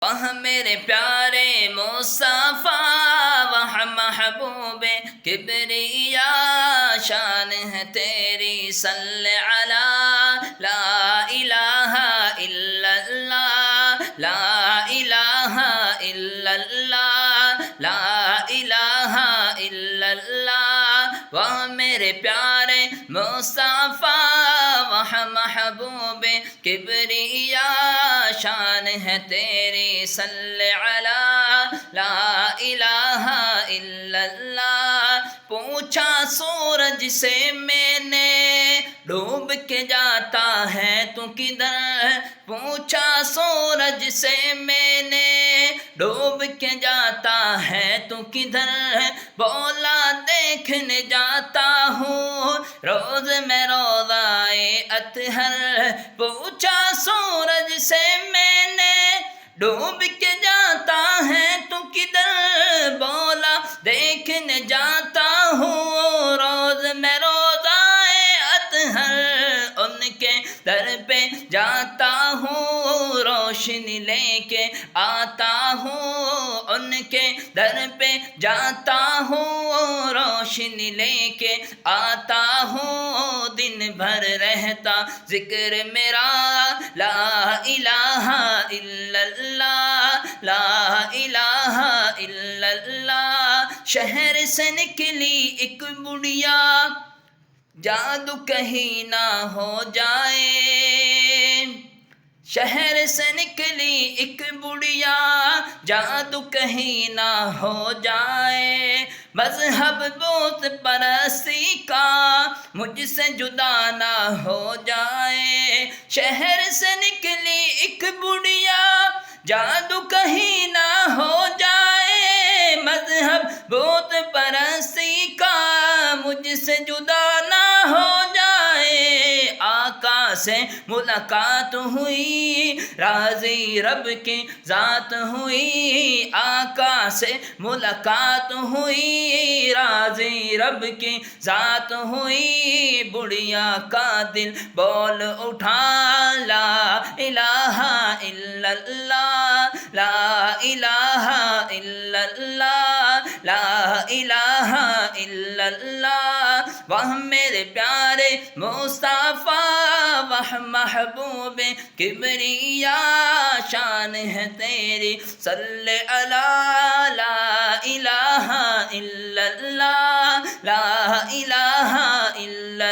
وہاں میرے پیارے مصطفیٰ، وہاں محبوب کبریا، شان ہے تیری صلی علی لا الہ الا اللہ، لا الہ الا اللہ، لا الہ الا اللہ۔ وہاں میرے پیارے مصطفیٰ، وہاں محبوب کبریا، شان ہے تیری صلی علی لا الہ الا اللہ۔ پوچھا سورج سے میں نے، ڈوب کے جاتا ہے تو کدھر؟ پوچھا سورج سے میں نے، ڈوب کے جاتا ہے تو کدھر؟ بولا دیکھنے جاتا ہوں روز میں روضائے اطہر۔ پوچھا سورج سے میں نے، ڈوب کے جاتا ہے تو کدھر؟ بولا دیکھنے جاتا ہوں روز میں روضائے اطہر۔ ان کے در پہ جاتا ہوں روشنی لے کے آتا ہوں، ان کے در پہ جاتا ہوں روشنی لے کے آتا ہوں۔ دن بھر رہتا ذکر میرا لا الہ الا اللہ، لا الہ الا اللہ۔ شہر سے نکلی ایک بڑھیا، جادو کہیں نہ ہو جائے۔ شہر سے نکلی ایک بڑھیا، جادو کہیں نہ ہو جائے۔ مذہب بت پرستی کا مجھ سے جدا نہ ہو جائے۔ شہر سے نکلی ایک بڑھیا، جادو کہیں نہ ہو جائے۔ مذہب بت پرستی کا مجھ سے جدا نہ ہو جائے۔ آقا سے ملاقات ہوئی، راضی رب کی ذات ہوئی۔ آقا سے ملاقات ہوئی، راضی رب کی ذات ہوئی۔ بڑھیا کا دل بول اٹھا لا الہ الا اللہ، لا الہ الا اللہ، لا الہ الا اللہ۔ وہ میرے پیارے مصطفیٰ، وہ محبوب کبریا، شان ہے تیری صلی علی لا الہ الا اللہ، لا الہ الا